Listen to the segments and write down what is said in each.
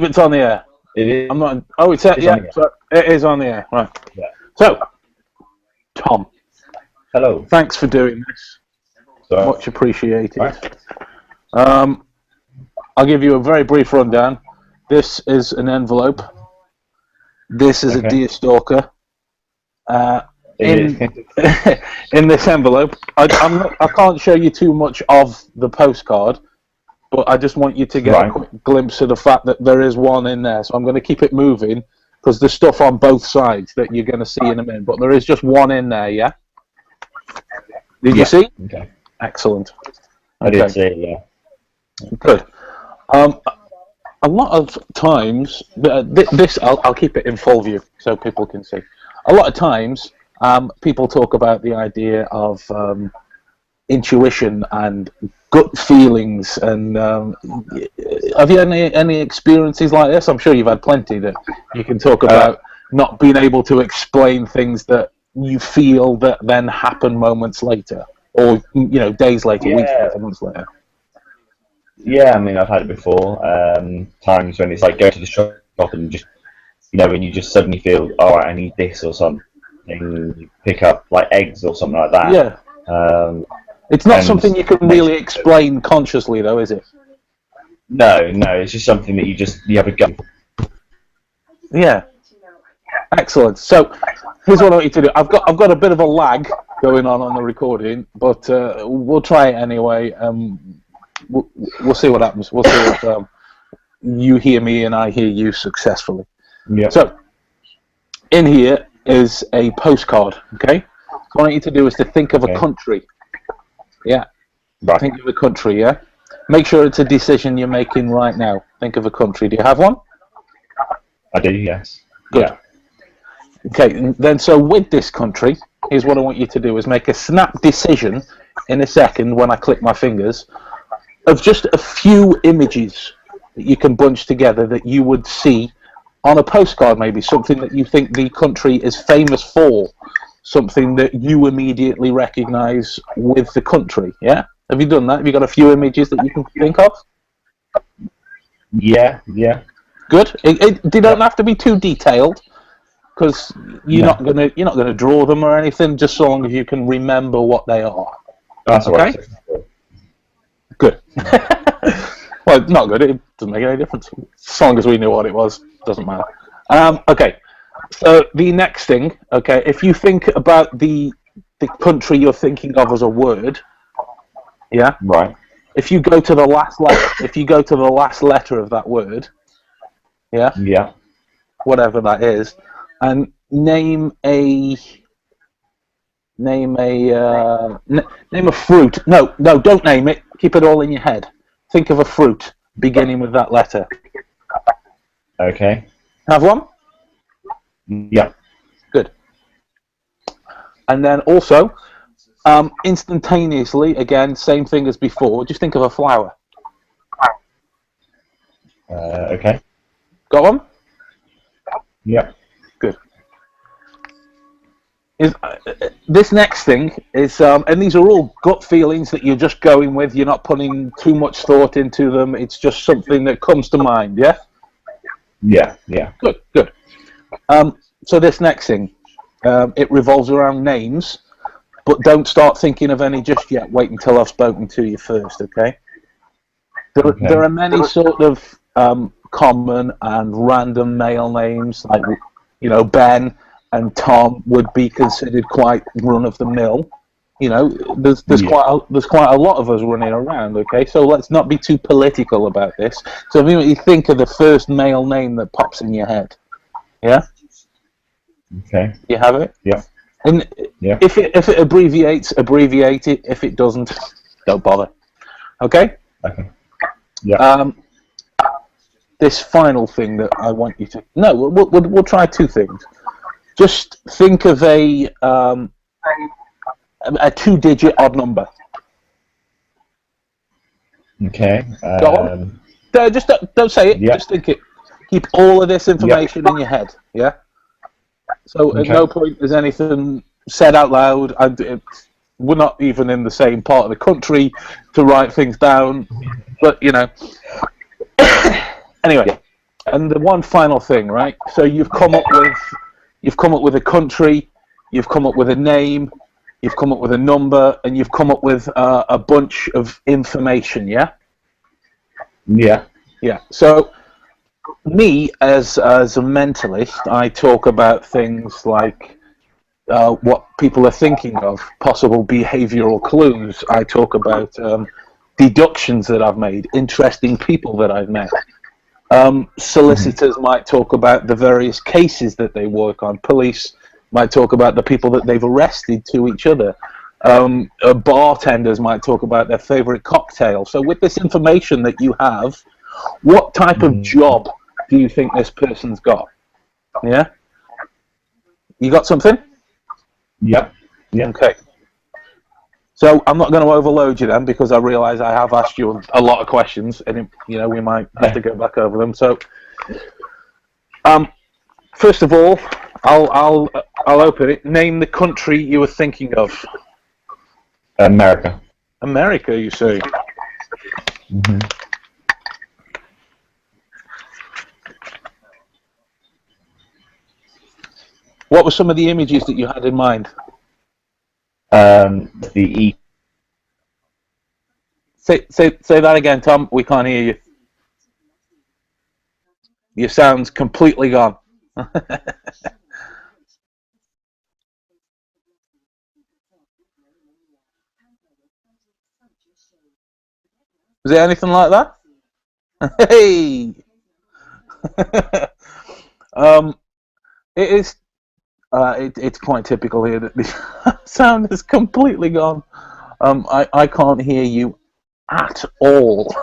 It's on the air. It is. I'm not. Oh, it's yeah. So it is on the air. Right. Yeah. So, Tom. Hello. Thanks for doing this. Much appreciated. Right. I'll give you a very brief rundown. This is an envelope. This is a deer stalker. In this envelope, I can't show you too much of the postcard, but I just want you to get a quick glimpse of the fact that there is one in there. So I'm going to keep it moving because there's stuff on both sides that you're going to see in a minute. But there is just one in there, yeah? Did you see? Okay. Excellent. I did see, yeah. Good. A lot of times, this I'll keep it in full view so people can see. A lot of times, people talk about the idea of intuition and gut feelings. And have you any experiences like this? I'm sure you've had plenty that you can talk about not being able to explain things that you feel that then happen moments later, or days later, weeks later, months later. Yeah, I mean, I've had it before. Times when it's like go to the shop and just, when you just suddenly feel, oh, I need this or something. You pick up like eggs or something like that. Yeah. It's not something you can really explain consciously, though, is it? No, it's just something that you have a gut. Yeah. Excellent. So here's what I want you to do. I've got a bit of a lag going on the recording, but we'll try it anyway. We'll see what happens. We'll see if you hear me and I hear you successfully. Yeah. So in here is a postcard. Okay. What I want you to do is to think of a country. Yeah. Right. Think of a country. Yeah. Make sure it's a decision you're making right now. Think of a country. Do you have one? I do. Yes. Good. Yeah. Okay. Then, so with this country, here's what I want you to do: is make a snap decision in a second when I click my fingers of just a few images that you can bunch together that you would see on a postcard, maybe something that you think the country is famous for, something that you immediately recognize with the country. Yeah. Have you done that? Have you got a few images that you can think of? Yeah. Good. They don't have to be too detailed, because you're not gonna draw them or anything. Just so long as you can remember what they are. That's okay. Good. Well, not good. It doesn't make any difference. As long as we knew what it was, doesn't matter. Okay. So the next thing, okay, if you think about the country you're thinking of as a word, yeah. Right. If you go to the last letter of that word, yeah. Yeah. Whatever that is, and name a fruit. No, don't name it. Keep it all in your head. Think of a fruit beginning with that letter. Okay. Have one? Yeah. Good. And then also, instantaneously, again, same thing as before, just think of a flower. Okay. Got one? Yeah. Good. This next thing is, and these are all gut feelings that you're just going with. You're not putting too much thought into them. It's just something that comes to mind. Yeah. Yeah. Good. So this next thing, it revolves around names, but don't start thinking of any just yet. Wait until I've spoken to you first. Okay. There are many sort of common and random male names, like Ben and Tom would be considered quite run of the mill. There's quite a lot of us running around. Okay, so let's not be too political about this. So if you think of the first male name that pops in your head, yeah. Okay. You have it. Yeah. And if it abbreviates, abbreviate it. If it doesn't, don't bother. Okay. Okay. Yeah. This final thing that I want you to we'll try two things. Just think of a 2-digit odd number. Okay. Go on. Just don't say it. Just think it. Keep all of this information in your head. Yeah. So at no point is anything said out loud. We're not even in the same part of the country to write things down. But anyway. And the one final thing, right? So you've come up with a country, you've come up with a name, you've come up with a number, and you've come up with a bunch of information. Yeah. Yeah. Yeah. So me, as a mentalist, I talk about things like what people are thinking of, possible behavioural clues. I talk about deductions that I've made, interesting people that I've met. Solicitors might talk about the various cases that they work on. Police might talk about the people that they've arrested to each other. Bartenders might talk about their favourite cocktail. So with this information that you have, what type of job do you think this person's got? Yeah? You got something? Yep. Yeah. Okay. So I'm not going to overload you then, because I realise I have asked you a lot of questions, and we might have to go back over them. So, first of all, I'll open it. Name the country you were thinking of. America. America, you say? What were some of the images that you had in mind? The Say that again, Tom. We can't hear you. Your sound's completely gone. Is it anything like that? Hey! It is. It's quite typical here that the sound is completely gone. I can't hear you at all.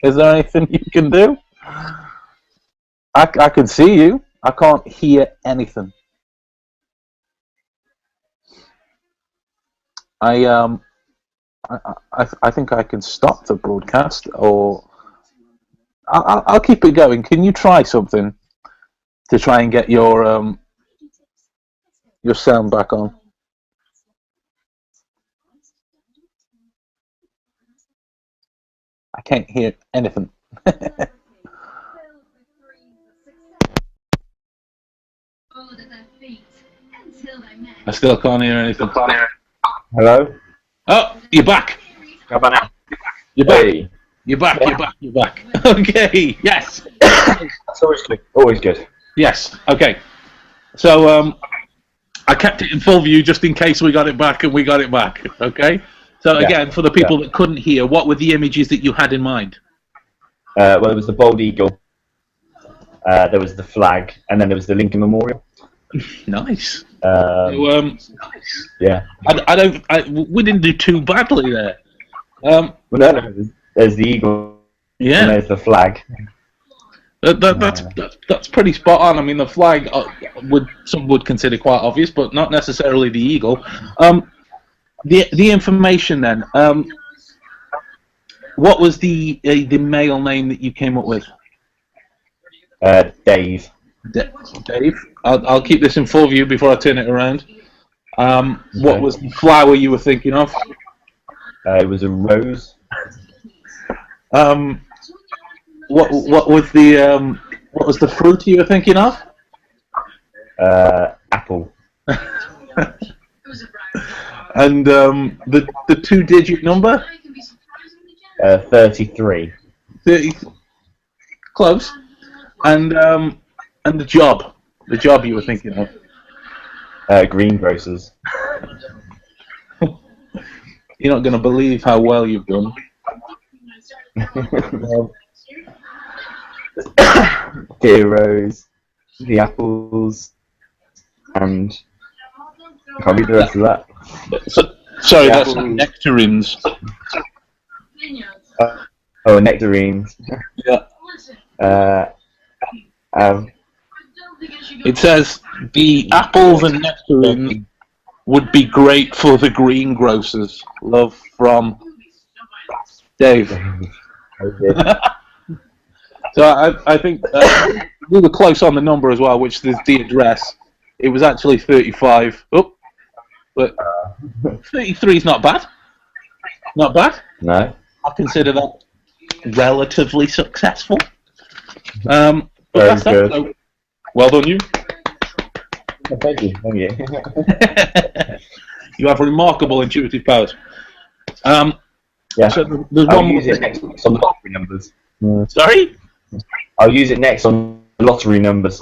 Is there anything you can do? I can see you. I can't hear anything. I think I can stop the broadcast, or I'll keep it going. Can you try something to try and get your sound back on? I can't hear anything. I still can't hear anything. Hello? Oh, you're back. How about now? You're back. Hey. You're back. You're back. You're back. Okay. Yes. That's always good. Always good. Yes. Okay. So I kept it in full view just in case we got it back, and we got it back. Okay. So again, for the people that couldn't hear, what were the images that you had in mind? Well, there was the bald eagle. There was the flag, and then there was the Lincoln Memorial. Nice. Yeah. We didn't do too badly there. Well, no, there's the eagle. Yeah. And there's the flag. That's pretty spot on. I mean, the flag some would consider quite obvious, but not necessarily the eagle. The information then. What was the male name that you came up with? Dave. Dave. I'll keep this in full view before I turn it around. What was the flower you were thinking of? It was a rose. What was the fruit you were thinking of? Apple. And the 2-digit number? 33. 30. Close. And the job you were thinking of? Greengrocers. You're not going to believe how well you've done. Heroes, the apples, and I can't read the rest of that. Sorry, that's nectarines. Nectarines. Yeah. It says the apples and nectarines would be great for the greengrocers. Love from Dave. So I think we were close on the number as well, which is the address. It was actually 35. Oh, but 33 is not bad. Not bad. No. I consider that relatively successful. Very good. So, well done, you. Oh, thank you. Thank you. You have remarkable intuitive powers. Yeah. So there's I'll one more use it thing. next on the lottery numbers. Sorry? I'll use it next on the lottery numbers.